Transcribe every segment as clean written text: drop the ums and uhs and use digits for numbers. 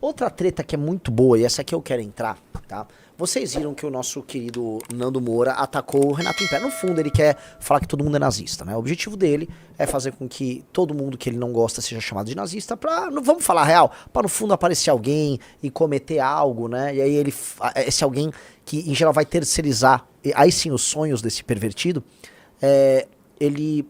Outra treta que é muito boa, e essa aqui eu quero entrar, tá? Vocês viram que o nosso querido Nando Moura atacou o Renato Império. No fundo, ele quer falar que todo mundo é nazista, né? O objetivo dele é fazer com que todo mundo que ele não gosta seja chamado de nazista pra, não vamos falar real, pra no fundo aparecer alguém e cometer algo, né? E aí ele, esse alguém que em geral vai terceirizar, aí sim os sonhos desse pervertido, ele...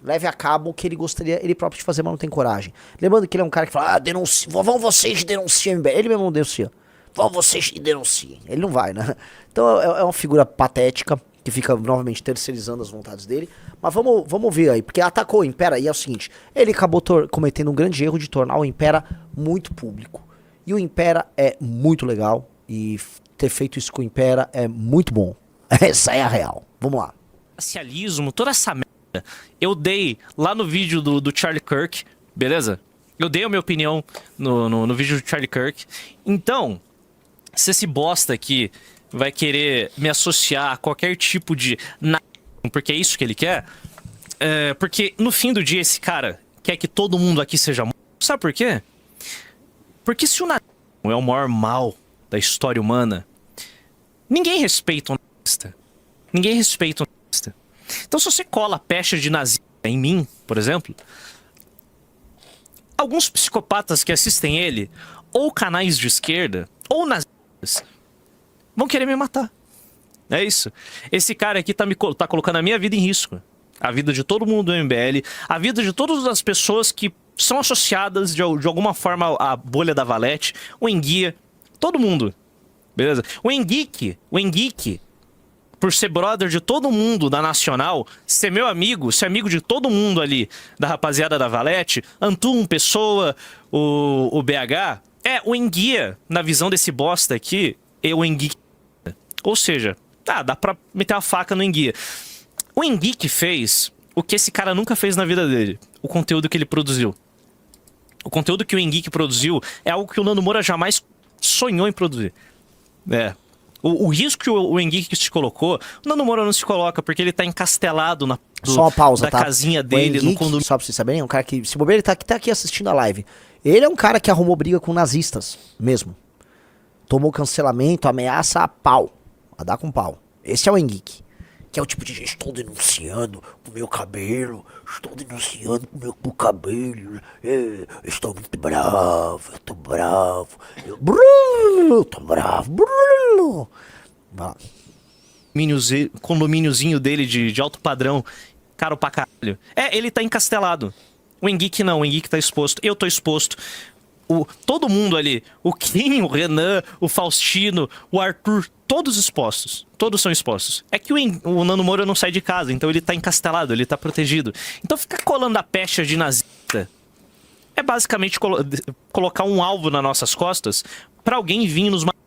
leve a cabo o que ele gostaria ele próprio de fazer, mas não tem coragem. Lembrando que ele é um cara que fala, vão vocês denunciar, ele mesmo não denuncia. Vão vocês e denunciem. Ele não vai, né? Então é uma figura patética, que fica novamente terceirizando as vontades dele. Mas vamos ver aí, porque atacou o Impera e é o seguinte, ele acabou cometendo um grande erro de tornar o Impera muito público. E o Impera é muito legal, e ter feito isso com o Impera é muito bom. Essa é a real. Vamos lá. Racialismo, toda essa merda, eu dei lá no vídeo do Charlie Kirk, beleza? Eu dei a minha opinião no vídeo do Charlie Kirk. Então, se esse bosta aqui vai querer me associar a qualquer tipo de porque é isso que ele quer, porque no fim do dia esse cara quer que todo mundo aqui seja morto. Sabe por quê? Porque se o nazismo é o maior mal da história humana, ninguém respeita o nazista. Ninguém respeita o nazista. Então se você cola a pecha de nazista em mim, por exemplo, alguns psicopatas que assistem ele, ou canais de esquerda, ou nazistas, vão querer me matar. É isso. Esse cara aqui tá colocando a minha vida em risco. A vida de todo mundo do MBL, a vida de todas as pessoas que são associadas de alguma forma à bolha da Valete, o Enguia, todo mundo. Beleza? O Enguique, por ser brother de todo mundo da Nacional, ser meu amigo, ser amigo de todo mundo ali, da rapaziada da Valete, Antum, Pessoa, o BH, o Enguia, na visão desse bosta aqui, é o Enguia. Ou seja, dá pra meter a faca no Enguia. O Enguia que fez o que esse cara nunca fez na vida dele, o conteúdo que ele produziu. O conteúdo que o Enguia produziu é algo que o Nando Moura jamais sonhou em produzir. O risco que o Henrique se colocou, o Nando Moura não se coloca, porque ele tá encastelado só uma pausa, da casinha dele no condomínio. Só pra vocês saberem, é um cara que, se bobear, ele tá aqui assistindo a live. Ele é um cara que arrumou briga com nazistas, mesmo. Tomou cancelamento, ameaça a pau. A dar com pau. Esse é o Henrique. Que é o tipo de gente, estou denunciando o meu cabelo, estou denunciando o meu cabelo, estou muito bravo, eu tô bravo, tô bravo, vai lá. Condomíniozinho dele de alto padrão, caro pra caralho. Ele tá encastelado. O Henrique não, o Henrique tá exposto, eu tô exposto. Todo mundo ali, o Kim, o Renan, o Faustino, o Arthur, todos expostos. Todos são expostos. É que o Nando Moura não sai de casa, então ele tá encastelado, ele tá protegido. Então ficar colando a pecha de nazista é basicamente colocar um alvo nas nossas costas pra alguém vir nos matar.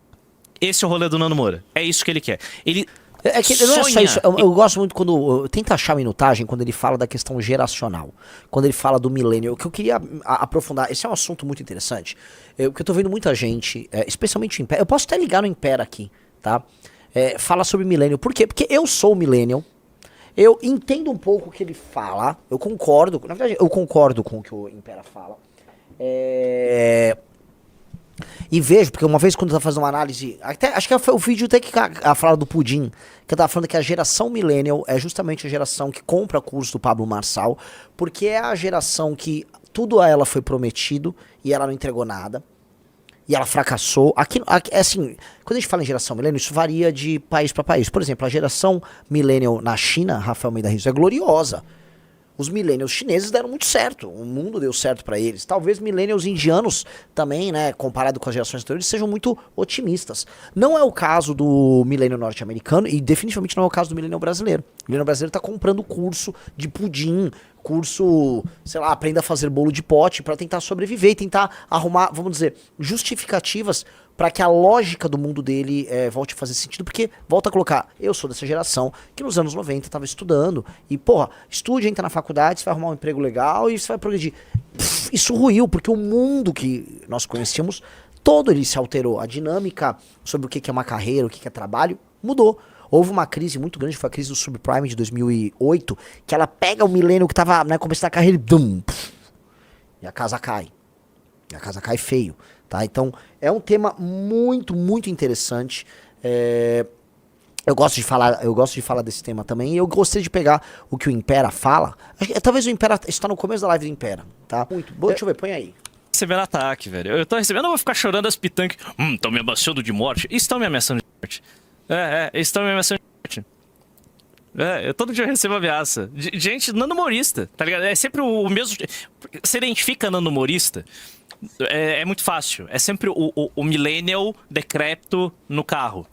Esse é o rolê do Nando Moura. É isso que ele quer. Ele não é só isso. Eu gosto muito quando... Tenta achar minutagem quando ele fala da questão geracional. Quando ele fala do millennial. O que eu queria aprofundar... Esse é um assunto muito interessante. Porque eu tô vendo muita gente, especialmente o Império... Eu posso até ligar no Império aqui, tá? Fala sobre millennial. Por quê? Porque eu sou millennial. Eu entendo um pouco o que ele fala. Eu concordo. Na verdade, eu concordo com o que o Império fala. E vejo, porque uma vez quando eu tava fazendo uma análise, acho que foi o vídeo até que a fala do Pudim, que eu tava falando que a geração millennial é justamente a geração que compra curso do Pablo Marçal, porque é a geração que tudo a ela foi prometido e ela não entregou nada, e ela fracassou. Aqui assim, quando a gente fala em geração millennial, isso varia de país para país. Por exemplo, a geração millennial na China, Rafael Almeida Rizzo, é gloriosa. Os millennials chineses deram muito certo, o mundo deu certo pra eles. Talvez millennials indianos também, né, comparado com as gerações anteriores, sejam muito otimistas. Não é o caso do millennial norte-americano e definitivamente não é o caso do millennial brasileiro. O millennial brasileiro tá comprando curso de pudim, curso, sei lá, aprenda a fazer bolo de pote pra tentar sobreviver e tentar arrumar, vamos dizer, justificativas pra que a lógica do mundo dele volte a fazer sentido, porque, volta a colocar, eu sou dessa geração que nos anos 90 tava estudando, e porra, estude, entra na faculdade, você vai arrumar um emprego legal e você vai progredir. Isso ruiu, porque o mundo que nós conhecíamos, todo ele se alterou, a dinâmica sobre o que é uma carreira, o que é trabalho, mudou. Houve uma crise muito grande, foi a crise do subprime de 2008, que ela pega o milênio que tava, né, começando a carreira e a casa cai. E a casa cai feio. tá? Então, é um tema muito, muito interessante. Eu gosto de falar desse tema também. E eu gostei de pegar o que o Impera fala. Talvez o Impera está no começo da live do Impera, tá? Muito bom. Deixa eu ver, põe aí. Recebendo ataque, velho. Eu tô recebendo, eu não vou ficar chorando as pitanques. Estão me ameaçando de morte. Estão me ameaçando de morte. Estão me ameaçando de morte. Eu todo dia eu recebo ameaça. De gente nanomorista, tá ligado? É sempre o mesmo. Você identifica nanomorista? É muito fácil. É sempre o millennial decrépito no carro.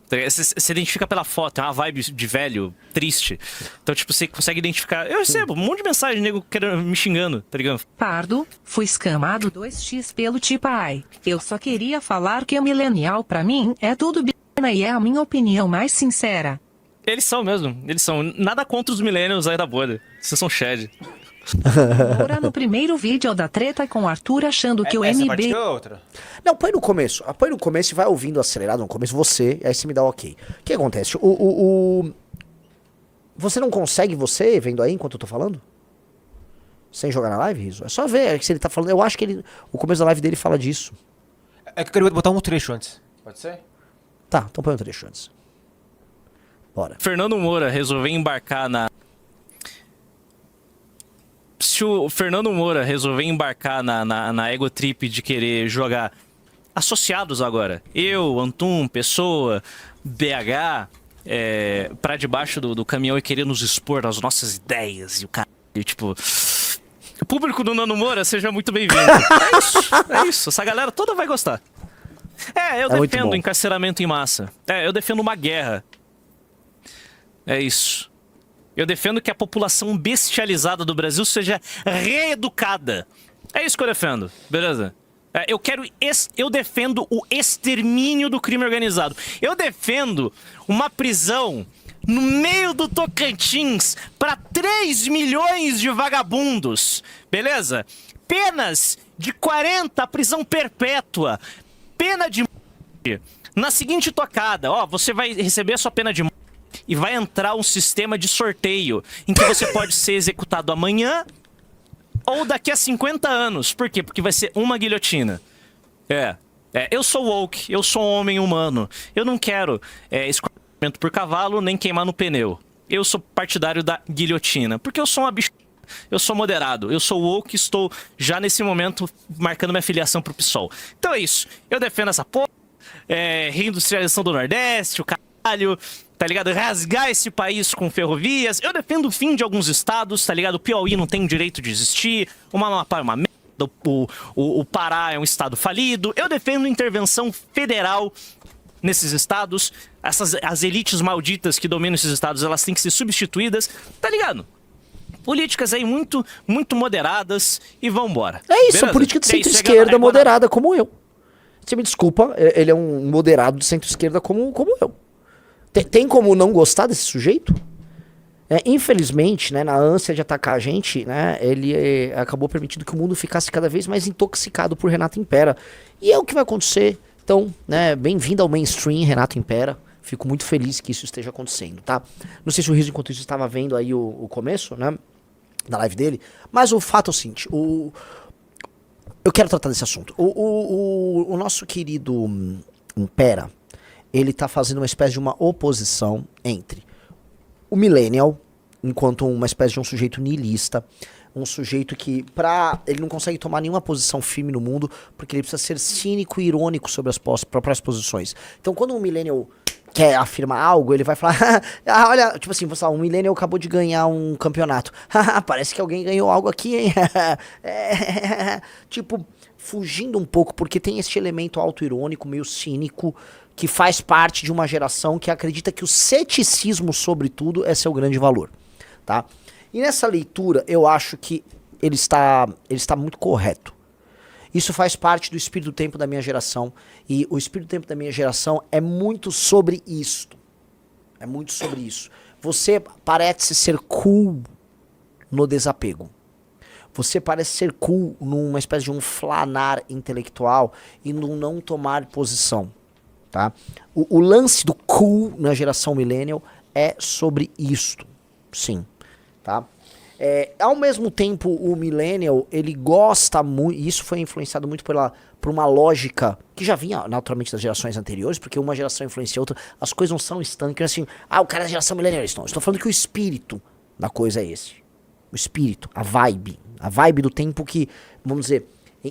Você identifica pela foto, é uma vibe de velho, triste. Então, tipo, você consegue identificar. Eu recebo um monte de mensagem, nego me xingando, tá ligado? Pardo, fui escamado 2x pelo Tipai. Eu só queria falar que o millennial pra mim é tudo bina e é a minha opinião mais sincera. Eles são mesmo, eles são. Nada contra os millennials aí da bolha. Vocês são shed. Moura no primeiro vídeo da treta com Arthur achando que o Essa MB... parte é outra. Não, põe no começo. Põe no começo e vai ouvindo acelerado no começo você, e aí você me dá o ok. O que acontece? Você não consegue, vendo aí enquanto eu tô falando? Sem jogar na live, Riso? É só ver se ele tá falando. Eu acho que o começo da live dele fala disso. É que eu queria botar um trecho antes. Pode ser? Tá, então põe um trecho antes. Bora. Fernando Moura resolveu embarcar na... Se o Fernando Moura resolver embarcar na ego trip de querer jogar associados agora, eu, Antum, Pessoa, BH, pra debaixo do caminhão e querer nos expor as nossas ideias e o cara, tipo... O público do Nando Moura, seja muito bem-vindo. É isso. Essa galera toda vai gostar. Eu defendo encarceramento em massa. Eu defendo uma guerra. É isso. Eu defendo que a população bestializada do Brasil seja reeducada. É isso que eu defendo, beleza? Eu defendo o extermínio do crime organizado. Eu defendo uma prisão no meio do Tocantins para 3 milhões de vagabundos, beleza? Penas de 40, prisão perpétua, pena de morte. Na seguinte tocada, você vai receber a sua pena de morte. E vai entrar um sistema de sorteio em que você pode ser executado amanhã ou daqui a 50 anos. Por quê? Porque vai ser uma guilhotina. Eu sou woke, eu sou um homem humano. Eu não quero escorrimento por cavalo nem queimar no pneu. Eu sou partidário da guilhotina, porque eu sou uma bicha. Eu sou moderado, eu sou woke, estou já nesse momento marcando minha filiação pro PSOL. Então é isso, eu defendo essa porra, reindustrialização do Nordeste, o caralho... Tá ligado? Rasgar esse país com ferrovias. Eu defendo o fim de alguns estados, tá ligado? O Piauí não tem direito de existir. O Amapá é uma merda. O Pará é um estado falido. Eu defendo intervenção federal nesses estados. As elites malditas que dominam esses estados, elas têm que ser substituídas. Tá ligado? Políticas aí muito, muito moderadas e vambora. É isso, beleza? a política de centro-esquerda moderada como eu. Você me desculpa, ele é um moderado de centro-esquerda como eu. Tem como não gostar desse sujeito? Infelizmente, né, na ânsia de atacar a gente, né, ele acabou permitindo que o mundo ficasse cada vez mais intoxicado por Renato Impera. E é o que vai acontecer. Então, né, bem-vindo ao mainstream, Renato Impera. Fico muito feliz que isso esteja acontecendo, tá? Não sei se o Riso, enquanto isso, estava vendo aí o começo, né, da live dele. Mas o fato é o seguinte, eu quero tratar desse assunto. O nosso querido Impera, ele tá fazendo uma espécie de uma oposição entre o millennial, enquanto uma espécie de um sujeito niilista, um sujeito que ele não consegue tomar nenhuma posição firme no mundo, porque ele precisa ser cínico e irônico sobre as próprias posições. Então, quando um millennial quer afirmar algo, ele vai falar, olha, tipo assim, um millennial acabou de ganhar um campeonato. Parece que alguém ganhou algo aqui, hein? Tipo, fugindo um pouco, porque tem este elemento auto-irônico, meio cínico, que faz parte de uma geração que acredita que o ceticismo sobre tudo é seu grande valor, tá? E nessa leitura, eu acho que ele está muito correto. Isso faz parte do espírito do tempo da minha geração, e o espírito do tempo da minha geração é muito sobre isto. É muito sobre isso. Você parece ser cool no desapego. Você parece ser cool numa espécie de um flanar intelectual e no não tomar posição. Tá? O lance do cool na geração millennial é sobre isto, sim, tá? Ao mesmo tempo, o millennial, ele gosta muito, e isso foi influenciado muito por uma lógica que já vinha naturalmente das gerações anteriores, porque uma geração influencia a outra, as coisas não são estanques, assim, o cara é da geração millennial, não. Estou falando que o espírito da coisa é esse. O espírito, a vibe do tempo que, vamos dizer,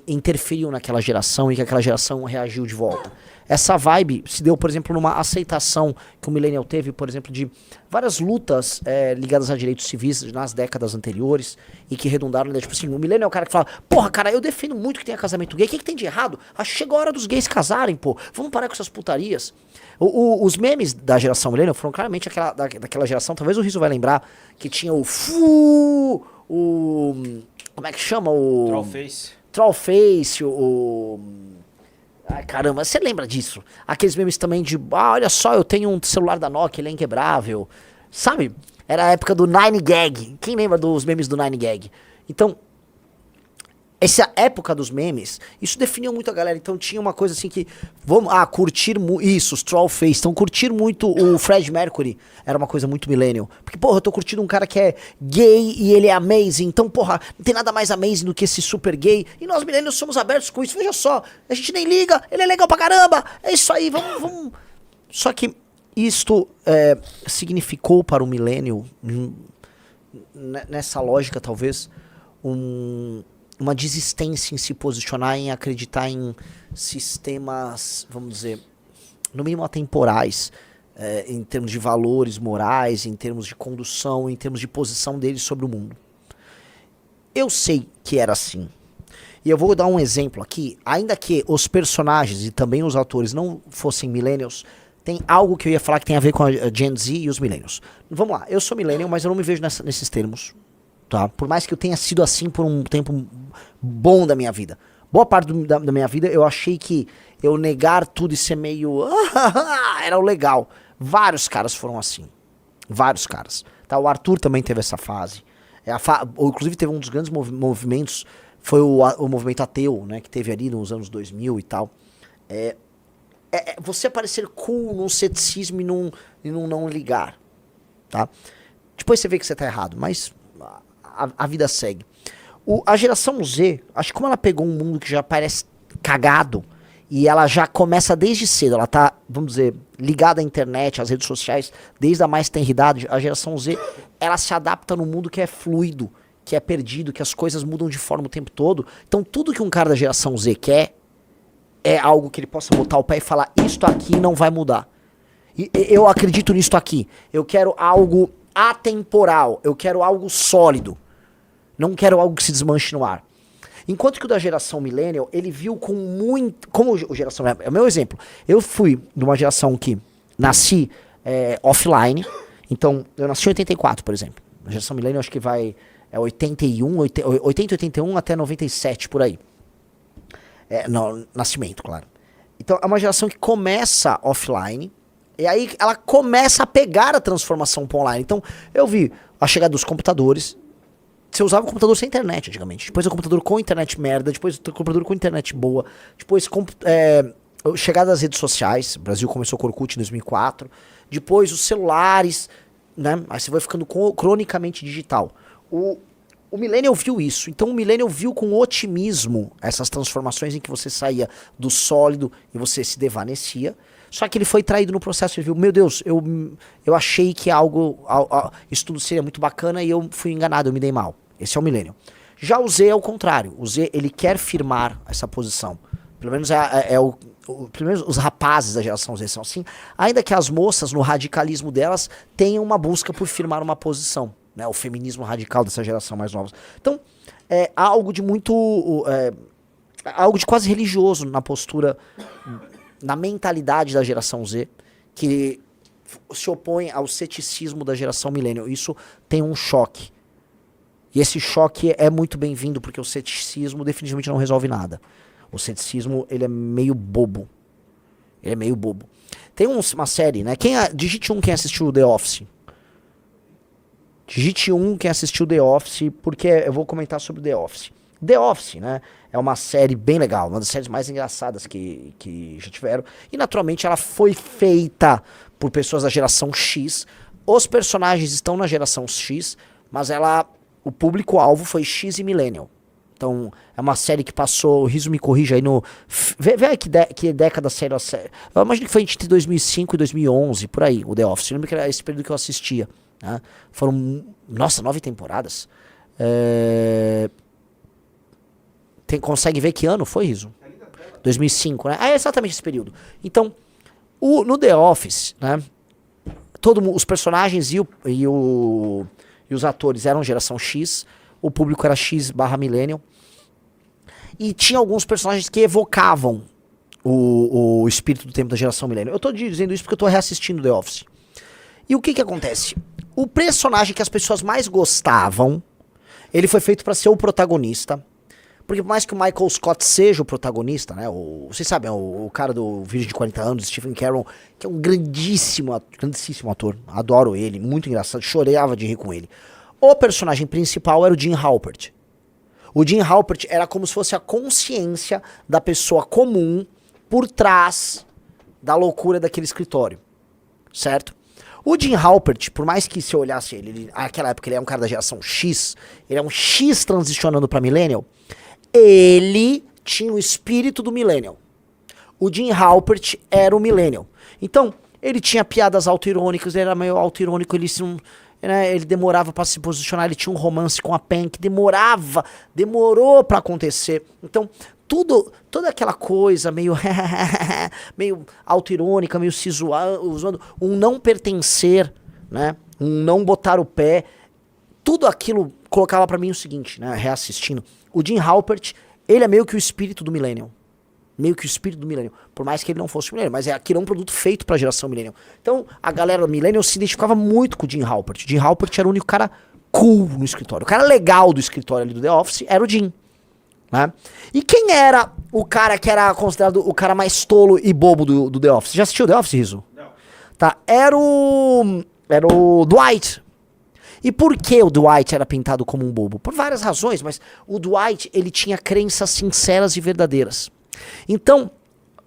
interferiu naquela geração e que aquela geração reagiu de volta. Essa vibe se deu, por exemplo, numa aceitação que o millennial teve, por exemplo, de várias lutas ligadas a direitos civis nas décadas anteriores e que redundaram, tipo assim, o millennial é o cara que fala, porra, cara, eu defendo muito que tenha casamento gay, o que tem de errado? Chegou a hora dos gays casarem, pô, vamos parar com essas putarias. Os memes da geração millennial foram claramente daquela geração, talvez o Rizzo vai lembrar, que tinha como é que chama? Trollface, Ai, caramba, você lembra disso? Aqueles memes também de, olha só, eu tenho um celular da Nokia, ele é inquebrável. Sabe? Era a época do 9gag. Quem lembra dos memes do 9gag? Então, essa época dos memes, isso definiu muito a galera. Então tinha uma coisa assim que, vamos, curtir isso, os Trollface. Então curtir muito o Fred Mercury era uma coisa muito millennial. Porque, porra, eu tô curtindo um cara que é gay e ele é amazing. Então, porra, não tem nada mais amazing do que esse super gay. E nós millennials somos abertos com isso. Veja só, a gente nem liga, ele é legal pra caramba. É isso aí, vamos. Só que isto significou para o millennial, nessa lógica talvez, uma desistência em se posicionar, em acreditar em sistemas, vamos dizer, no mínimo atemporais, em termos de valores morais, em termos de condução, em termos de posição deles sobre o mundo. Eu sei que era assim. E eu vou dar um exemplo aqui, ainda que os personagens e também os autores não fossem millennials, tem algo que eu ia falar que tem a ver com a Gen Z e os millennials. Vamos lá, eu sou millennial, mas eu não me vejo nesses termos. Tá? Por mais que eu tenha sido assim por um tempo bom da minha vida. Boa parte da minha vida eu achei que eu negar tudo e ser meio... era o legal. Vários caras foram assim. Vários caras. Tá? O Arthur também teve essa fase. Inclusive teve um dos grandes movimentos, foi o movimento ateu, né? Que teve ali nos anos 2000 e tal. Você parecer cool num ceticismo e num não ligar. Tá? Depois você vê que você tá errado, mas... A vida segue. A geração Z, acho que como ela pegou um mundo que já parece cagado, e ela já começa desde cedo, ela tá, vamos dizer, ligada à internet, às redes sociais, desde a mais tenra idade, a geração Z, ela se adapta num mundo que é fluido, que é perdido, que as coisas mudam de forma o tempo todo. Então tudo que um cara da geração Z quer, é algo que ele possa botar o pé e falar, isto aqui não vai mudar. E eu acredito nisto aqui. Eu quero algo atemporal, eu quero algo sólido. Não quero algo que se desmanche no ar. Enquanto que o da geração millennial, ele viu com muito... Como a geração... É o meu exemplo. Eu fui de uma geração que nasci offline. Então, eu nasci em 84, por exemplo. A geração millennial acho que vai... 80 e 81 até 97, por aí. No nascimento, claro. Então, é uma geração que começa offline. E aí, ela começa a pegar a transformação para online. Então, eu vi a chegada dos computadores... Você usava o computador sem internet antigamente. Depois o computador com internet merda. Depois o computador com internet boa. Depois chegada das redes sociais. O Brasil começou com o Orkut em 2004. Depois os celulares. Né? Aí você vai ficando cronicamente digital. O millennial viu isso. Então o millennial viu com otimismo essas transformações em que você saía do sólido e você se desvanecia. Só que ele foi traído no processo. Ele viu, meu Deus, eu achei que isso tudo seria muito bacana e eu fui enganado, eu me dei mal. Esse é o millennial. Já o Z é o contrário. O Z, ele quer firmar essa posição. Pelo menos pelo menos os rapazes da geração Z são assim. Ainda que as moças, no radicalismo delas, tenham uma busca por firmar uma posição. Né? O feminismo radical dessa geração mais nova. Então, há algo de muito... algo de quase religioso na postura... na mentalidade da geração Z, que se opõe ao ceticismo da geração millennial. Isso tem um choque. E esse choque é muito bem-vindo, porque o ceticismo definitivamente não resolve nada. O ceticismo, ele é meio bobo. Ele é meio bobo. Tem uma série, né? Digite quem assistiu The Office. Digite quem assistiu The Office, porque eu vou comentar sobre The Office. The Office, né? É uma série bem legal, uma das séries mais engraçadas que já tiveram. E naturalmente ela foi feita por pessoas da geração X. Os personagens estão na geração X, mas ela o público-alvo foi X e Millennial. Então, é uma série que passou, o Riso me corrija aí no... Vê aí que década saiu a série. Eu imagino que foi entre 2005 e 2011, por aí, o The Office. Eu lembro que era esse período que eu assistia. Né? Foram, nossa, 9 temporadas. Consegue ver que ano foi, Riso? 2005, né? É exatamente esse período. Então, no The Office, né? Os personagens e os atores eram geração X, o público era X/Millennial, e tinha alguns personagens que evocavam o espírito do tempo da geração Millennial. Eu tô dizendo isso porque eu tô reassistindo The Office. E o que acontece? O personagem que as pessoas mais gostavam, ele foi feito para ser o protagonista, porque por mais que o Michael Scott seja o protagonista, né? Vocês sabem, o cara do Virgem de 40 anos, Stephen Caron, que é um grandíssimo ator. Adoro ele, muito engraçado, chorava de rir com ele. O personagem principal era o Jim Halpert. O Jim Halpert era como se fosse a consciência da pessoa comum por trás da loucura daquele escritório. Certo? O Jim Halpert, por mais que se olhasse ele, naquela época ele é um cara da geração X, ele é um X transicionando para Millennial, ele tinha o espírito do Millennial. O Jim Halpert era o Millennial. Então, ele tinha piadas autoirônicas, ele era meio autoirônico, ele demorava pra se posicionar, ele tinha um romance com a Pen que demorou pra acontecer. Então, toda aquela coisa meio meio autoirônica, meio se zoando, um não pertencer, né? Um não botar o pé, tudo aquilo colocava pra mim o seguinte, né? Reassistindo, o Jim Halpert, ele é meio que o espírito do Millennial. Meio que o espírito do Millennial. Por mais que ele não fosse Millennial, mas aquilo é um produto feito pra geração Millennial. Então, a galera Millennial se identificava muito com o Jim Halpert. O Jim Halpert era o único cara cool no escritório. O cara legal do escritório ali do The Office era o Jim. Né? E quem era o cara que era considerado o cara mais tolo e bobo do The Office? Já assistiu The Office, Riso? Não. Tá, era o Dwight. E por que o Dwight era pintado como um bobo? Por várias razões, mas o Dwight, ele tinha crenças sinceras e verdadeiras. Então,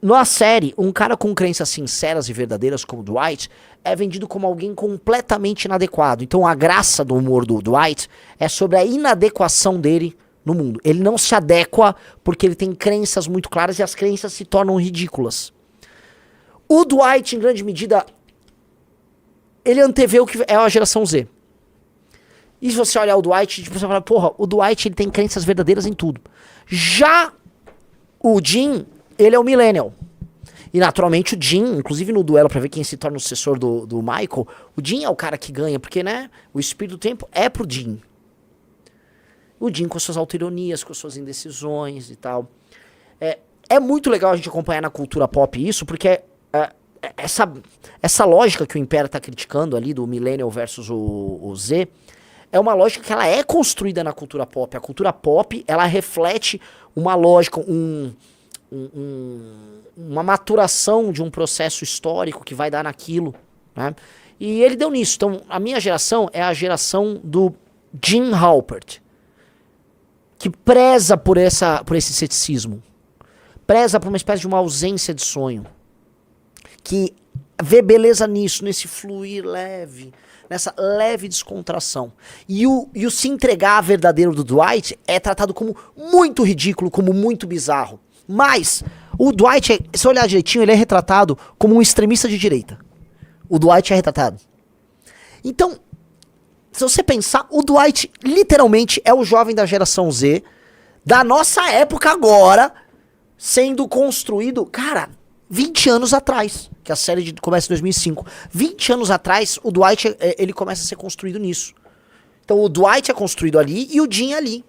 na série, um cara com crenças sinceras e verdadeiras como o Dwight é vendido como alguém completamente inadequado. Então a graça do humor do Dwight é sobre a inadequação dele no mundo. Ele não se adequa porque ele tem crenças muito claras e as crenças se tornam ridículas. O Dwight, em grande medida, ele antevê o que é a geração Z. E se você olhar o Dwight, você fala, porra, o Dwight ele tem crenças verdadeiras em tudo. Já o Jim, ele é o Millennial. E naturalmente o Jim, inclusive no duelo pra ver quem se torna o sucessor do Michael, o Jim é o cara que ganha, porque, né, o espírito do tempo é pro Jim. O Jim com as suas autoironias, com as suas indecisões e tal. É muito legal a gente acompanhar na cultura pop isso, porque essa lógica que o Império tá criticando ali, do Millennial versus o Z, é uma lógica que ela é construída na cultura pop. A cultura pop, ela reflete uma lógica, uma maturação de um processo histórico que vai dar naquilo, né? E ele deu nisso. Então, a minha geração é a geração do Jim Halpert, que preza por esse ceticismo, preza por uma espécie de uma ausência de sonho, que vê beleza nisso, nesse fluir leve, nessa leve descontração. E o se entregar verdadeiro do Dwight é tratado como muito ridículo, como muito bizarro. Mas o Dwight, se olhar direitinho, ele é retratado como um extremista de direita. O Dwight é retratado. Então, se você pensar, o Dwight literalmente é o jovem da geração Z, da nossa época agora, sendo construído, cara, 20 anos atrás, que a série começa em 2005. 20 anos atrás, o Dwight, ele começa a ser construído nisso. Então o Dwight é construído ali e o Jim ali.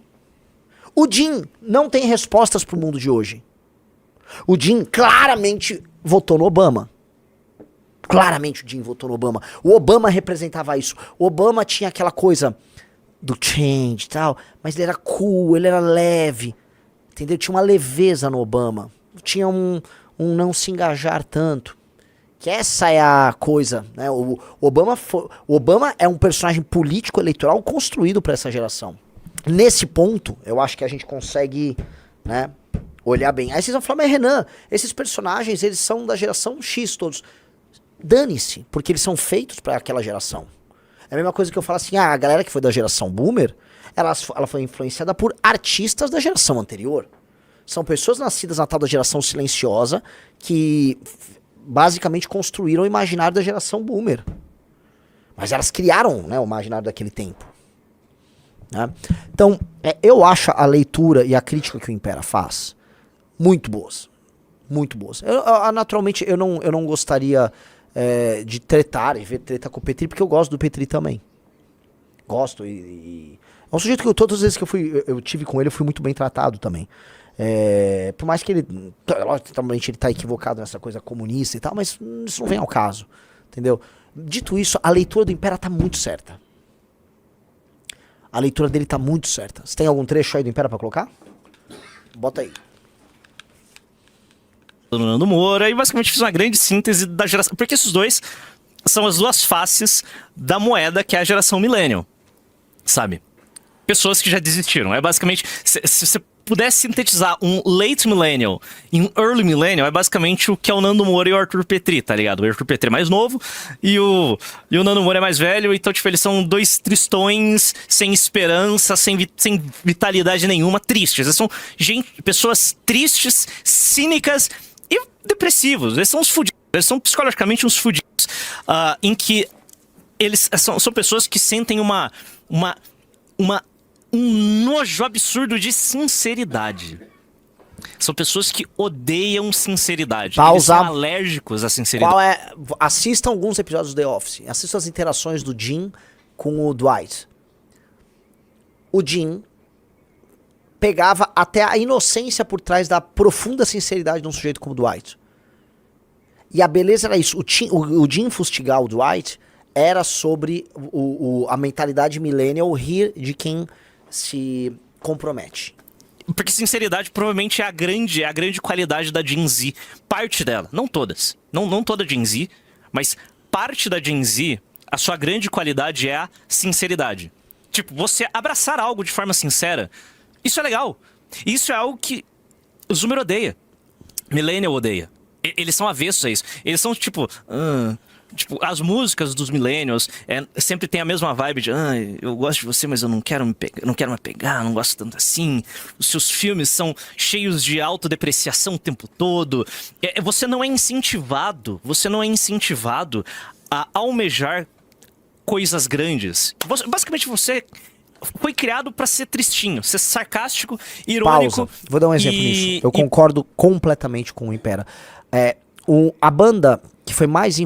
O Jim não tem respostas pro mundo de hoje. O Jim claramente votou no Obama. Claramente o Jim votou no Obama. O Obama representava isso. O Obama tinha aquela coisa do change e tal, mas ele era cool, ele era leve. Entendeu? Tinha uma leveza no Obama. Tinha um não se engajar tanto. Que essa é a coisa, né? O Obama é um personagem político eleitoral construído para essa geração. Nesse ponto, eu acho que a gente consegue, né, olhar bem. Aí vocês vão falar, mas Renan, esses personagens, eles são da geração X todos. Dane-se, porque eles são feitos para aquela geração. É a mesma coisa que eu falo assim, a galera que foi da geração Boomer ela foi influenciada por artistas da geração anterior. São pessoas nascidas na tal da geração silenciosa que basicamente construíram o imaginário da geração boomer. Mas elas criaram, né, o imaginário daquele tempo. Né? Então, eu acho a leitura e a crítica que o Impera faz muito boas. Muito boas. Naturalmente, eu não gostaria de tretar e ver treta com o Petri, porque eu gosto do Petri também. Gosto e é um sujeito que todas as vezes que eu tive com ele, eu fui muito bem tratado também. Por mais que logicamente ele tá equivocado nessa coisa comunista e tal, mas isso não vem ao caso, entendeu? Dito isso, a leitura do Impera tá muito certa. A leitura dele tá muito certa. Você tem algum trecho aí do Impera pra colocar? Bota aí. Do Nando Moura, e basicamente fiz uma grande síntese da geração, porque esses dois são as duas faces da moeda que é a geração millennial, sabe? Pessoas que já desistiram. É basicamente, se você pudesse sintetizar um late millennial e um early millennial, é basicamente o que é o Nando Moura e o Arthur Petri, tá ligado? O Arthur Petri é mais novo e o Nando Moura é mais velho, então, tipo, eles são dois tristões, sem esperança, sem vitalidade nenhuma, tristes. Eles são pessoas tristes, cínicas e depressivos. Eles são uns fudidos. Eles são psicologicamente uns fudidos. Em que eles são pessoas que sentem um nojo absurdo de sinceridade. São pessoas que odeiam sinceridade. Pausa. Eles são alérgicos à sinceridade. Assistam alguns episódios do The Office. Assistam as interações do Jim com o Dwight. O Jim pegava até a inocência por trás da profunda sinceridade de um sujeito como o Dwight. E a beleza era isso. O Jim fustigar o Dwight era sobre a mentalidade millennial, rir de quem se compromete. Porque sinceridade provavelmente é a grande qualidade da Gen Z. Parte dela, não todas. Não toda Gen Z, mas parte da Gen Z, a sua grande qualidade é a sinceridade. Tipo, você abraçar algo de forma sincera, isso é legal. Isso é algo que o Zoomer odeia. Millennial odeia. Eles são avessos a isso. Eles são tipo... Tipo, as músicas dos millennials sempre tem a mesma vibe de eu gosto de você, mas eu não quero me pegar, não gosto tanto assim. Os seus filmes são cheios de autodepreciação o tempo todo. Você não é incentivado a almejar coisas grandes. Basicamente você foi criado pra ser tristinho, ser sarcástico, irônico. Pausa. Vou dar um exemplo nisso. Eu concordo completamente com o Impera. A banda que foi mais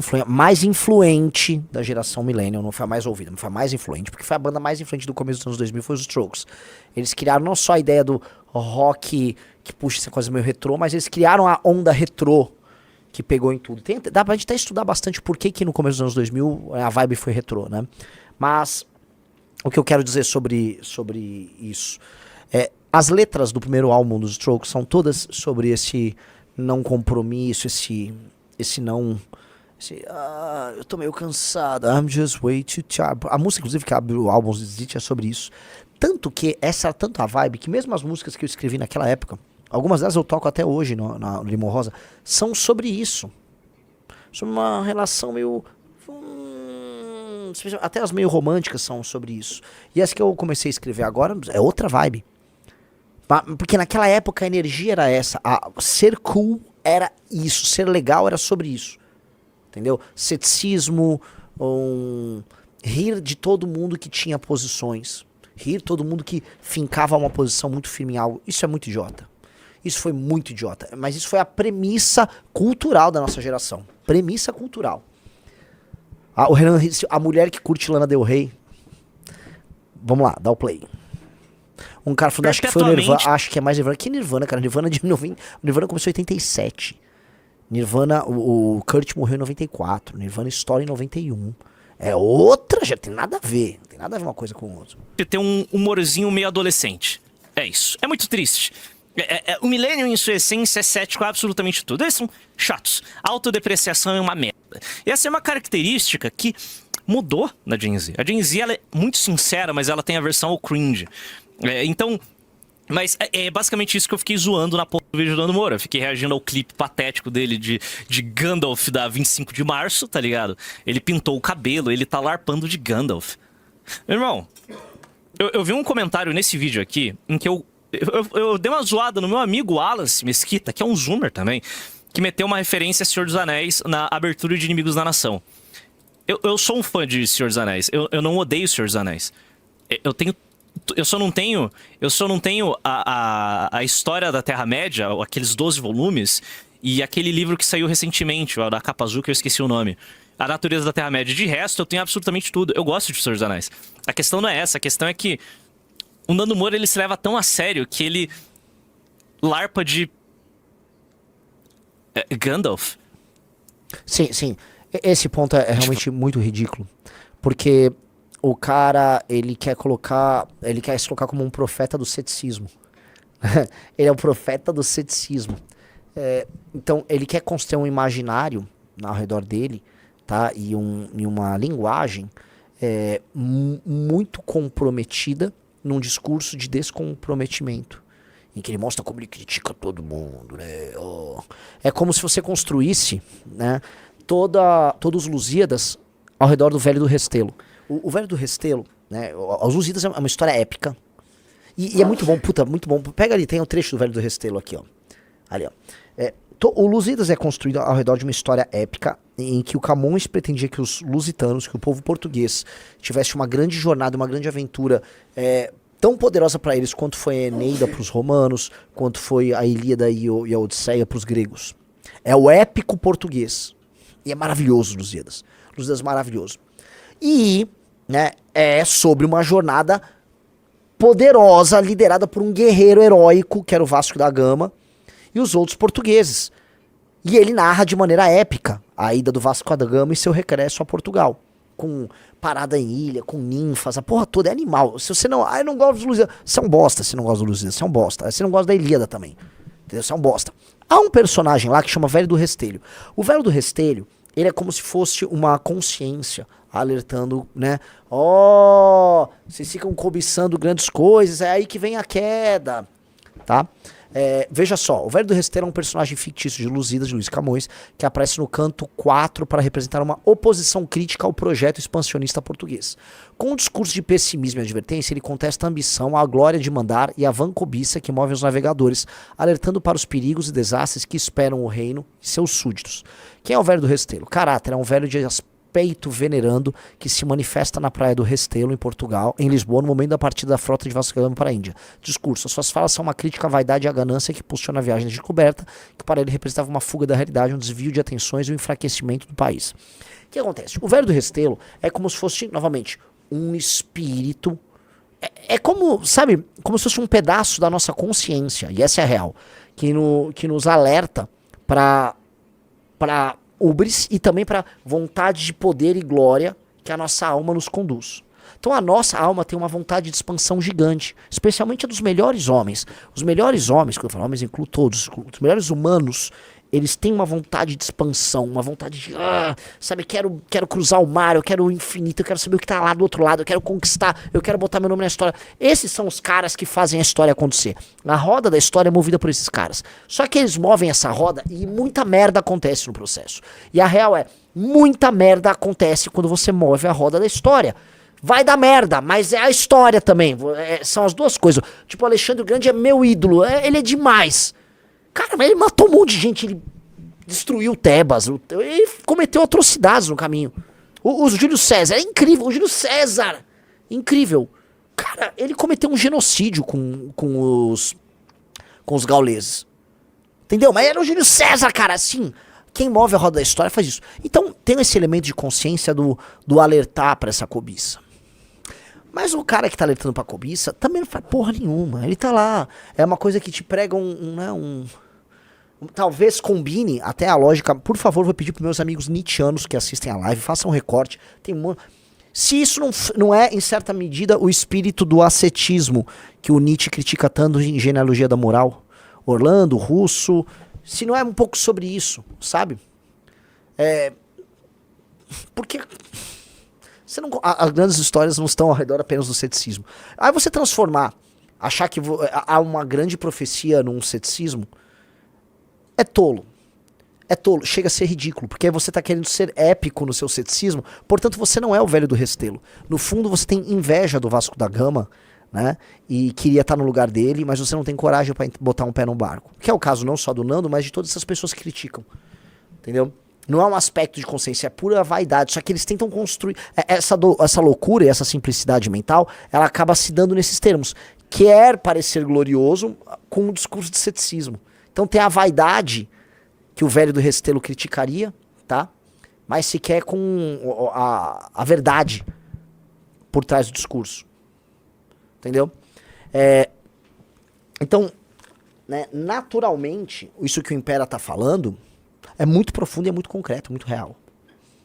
influente da geração millennial, não foi a mais ouvida, mas foi a mais influente, porque foi a banda mais influente do começo dos anos 2000, foi os Strokes. Eles criaram não só a ideia do rock que puxa essa coisa meio retrô, mas eles criaram a onda retrô que pegou em tudo. Dá pra gente até estudar bastante por que no começo dos anos 2000 a vibe foi retrô, né? Mas o que eu quero dizer sobre isso as letras do primeiro álbum dos Strokes são todas sobre esse não compromisso, eu tô meio cansado, I'm just way too tired. A música, inclusive, que abre o álbum é sobre isso. Tanto que essa era tanto a vibe que mesmo as músicas que eu escrevi naquela época, algumas delas eu toco até hoje no Limão Rosa, são sobre isso. Sobre uma relação meio... até as meio românticas são sobre isso. E essa que eu comecei a escrever agora é outra vibe. Porque naquela época a energia era essa. Ser cool era isso. Ser legal era sobre isso. Entendeu? Ceticismo, rir de todo mundo que tinha posições. Rir de todo mundo que fincava uma posição muito firme em algo. Isso é muito idiota. Isso foi muito idiota. Mas isso foi a premissa cultural da nossa geração. Premissa cultural. O Renan, a mulher que curte Lana Del Rey. Vamos lá, dá o play. Um cara falando, acho que foi o Nirvana, acho que é mais Nirvana. Que Nirvana, cara? Nirvana de 90. Nirvana começou em 87. Nirvana, o Kurt morreu em 94. Nirvana estoura em 91. É outra, já tem nada a ver. Não tem nada a ver uma coisa com outra. Tem um humorzinho meio adolescente. É isso. É muito triste. O millennial, em sua essência, é cético a absolutamente tudo. Eles são chatos. A autodepreciação é uma merda. E essa é uma característica que mudou na Gen Z. A Gen Z, ela é muito sincera, mas ela tem a versão ao cringe. Mas é basicamente isso que eu fiquei zoando na porra do vídeo do Nando Moura. Eu fiquei reagindo ao clipe patético dele de Gandalf da 25 de março, tá ligado? Ele pintou o cabelo, ele tá larpando de Gandalf. Meu irmão, Eu vi um comentário nesse vídeo aqui em que eu dei uma zoada no meu amigo Wallace Mesquita, que é um zoomer também, que meteu uma referência a Senhor dos Anéis na abertura de Inimigos da Nação. Eu sou um fã de Senhor dos Anéis. Eu não odeio Senhor dos Anéis. Eu só não tenho a história da Terra-média, aqueles 12 volumes, e aquele livro que saiu recentemente, o da capa azul, que eu esqueci o nome. A Natureza da Terra-média. De resto, eu tenho absolutamente tudo. Eu gosto de Senhor dos Anéis. A questão não é essa. A questão é que o Nando Moura, ele se leva tão a sério que ele larpa de Gandalf. Sim, sim. Esse ponto é realmente muito ridículo. Porque o cara, ele quer se colocar como um profeta do ceticismo. Ele é o profeta do ceticismo. Então, ele quer construir um imaginário ao redor dele, tá? E uma linguagem muito comprometida num discurso de descomprometimento, em que ele mostra como ele critica todo mundo, né? É como se você construísse, né, todos os Lusíadas ao redor do Velho do Restelo. O Velho do Restelo, né, os Lusíadas é uma história épica, e é muito bom, muito bom. Pega ali, tem um trecho do Velho do Restelo aqui, ó. Ali, ó. O Lusíadas é construído ao redor de uma história épica em que o Camões pretendia que os lusitanos, que o povo português, tivesse uma grande jornada, uma grande aventura tão poderosa para eles quanto foi a Eneida para os romanos, quanto foi a Ilíada e a Odisseia para os gregos. É o épico português. E é maravilhoso, Lusíadas. Lusíadas maravilhoso. E, né, é sobre uma jornada poderosa, liderada por um guerreiro heróico, que era o Vasco da Gama, e os outros portugueses. E ele narra de maneira épica a ida do Vasco da Gama e seu regresso a Portugal. Com parada em ilha, com ninfas, a porra toda é animal. Se você não... eu não gosto dos Lusíadas. Você é um bosta se não gosta do Lusíadas. Você é um bosta. Você não gosta da Ilíada também. Entendeu? Você é um bosta. Há um personagem lá que chama Velho do Restelho. O Velho do Restelho, ele é como se fosse uma consciência alertando, né? Vocês ficam cobiçando grandes coisas, é aí que vem a queda, tá? Veja só, o Velho do Restelo é um personagem fictício de Lusíadas, de Luís Camões, que aparece no canto 4 para representar uma oposição crítica ao projeto expansionista português. Com um discurso de pessimismo e advertência, ele contesta a ambição, a glória de mandar e a vancobiça que move os navegadores, alertando para os perigos e desastres que esperam o reino e seus súditos. Quem é o Velho do Restelo? Caráter, é um velho de peito venerando que se manifesta na praia do Restelo, em Portugal, em Lisboa, no momento da partida da frota de Vasco da Gama para a Índia. Discurso. As suas falas são uma crítica à vaidade e à ganância que impulsiona a viagem de descoberta, que para ele representava uma fuga da realidade, um desvio de atenções e um enfraquecimento do país. O que acontece? O Velho do Restelo é como se fosse, novamente, um espírito. É como, sabe, como se fosse um pedaço da nossa consciência, e essa é a real, que nos alerta para ubris e também para vontade de poder e glória que a nossa alma nos conduz. Então a nossa alma tem uma vontade de expansão gigante, especialmente a dos melhores homens. Os melhores homens, quando eu falo homens, incluo todos, os melhores humanos, eles têm uma vontade de expansão, uma vontade de, sabe, quero cruzar o mar, eu quero o infinito, eu quero saber o que está lá do outro lado, eu quero conquistar, eu quero botar meu nome na história. Esses são os caras que fazem a história acontecer. A roda da história é movida por esses caras. Só que eles movem essa roda e muita merda acontece no processo. E a real é, muita merda acontece quando você move a roda da história. Vai dar merda, mas é a história também. São as duas coisas. Tipo, o Alexandre o Grande é meu ídolo, ele é demais. Cara, mas ele matou um monte de gente, ele destruiu Tebas, ele cometeu atrocidades no caminho. O Júlio César, é incrível, o Júlio César, incrível. Cara, ele cometeu um genocídio com os gauleses. Entendeu? Mas era o Júlio César, cara, assim. Quem move a roda da história faz isso. Então tem esse elemento de consciência do alertar pra essa cobiça. Mas o cara que tá alertando pra cobiça também não faz porra nenhuma. Ele tá lá. É uma coisa que te prega talvez combine até a lógica. Por favor, vou pedir pros meus amigos nietzschianos que assistem a live, façam um recorte. Se isso não é, em certa medida, o espírito do ascetismo que o Nietzsche critica tanto em Genealogia da Moral. Orlando, Russo. Se não é um pouco sobre isso, sabe? Porque as grandes histórias não estão ao redor apenas do ceticismo. Aí você achar que há uma grande profecia num ceticismo, é tolo. é tolo, chega a ser ridículo, porque aí você tá querendo ser épico no seu ceticismo, portanto você não é o velho do Restelo. No fundo você tem inveja do Vasco da Gama, né? E queria estar no lugar dele, mas você não tem coragem pra botar um pé no barco. Que é o caso não só do Nando, mas de todas essas pessoas que criticam. Entendeu? Não é um aspecto de consciência, é pura vaidade. Só que eles tentam construir. Essa loucura e essa simplicidade mental, ela acaba se dando nesses termos. Quer parecer glorioso com um discurso de ceticismo. Então tem a vaidade que o velho do Restelo criticaria, tá? Mas se quer com a verdade por trás do discurso. Entendeu? Então, né, naturalmente, isso que o Impera tá falando é muito profundo e é muito concreto, muito real.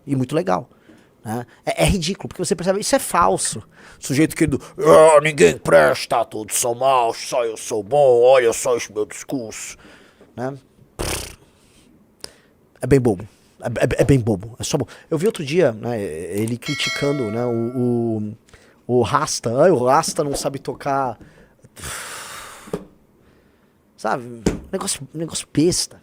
E muito legal. Né? É ridículo, porque você percebe, isso é falso. Sujeito querido, ninguém presta, todos são maus, só eu sou bom, olha só esse meu discurso. Né? É bem bobo. É bem bobo. É só bobo. Eu vi outro dia, né, ele criticando, né, o Rasta. O Rasta não sabe tocar. Sabe? Negócio besta.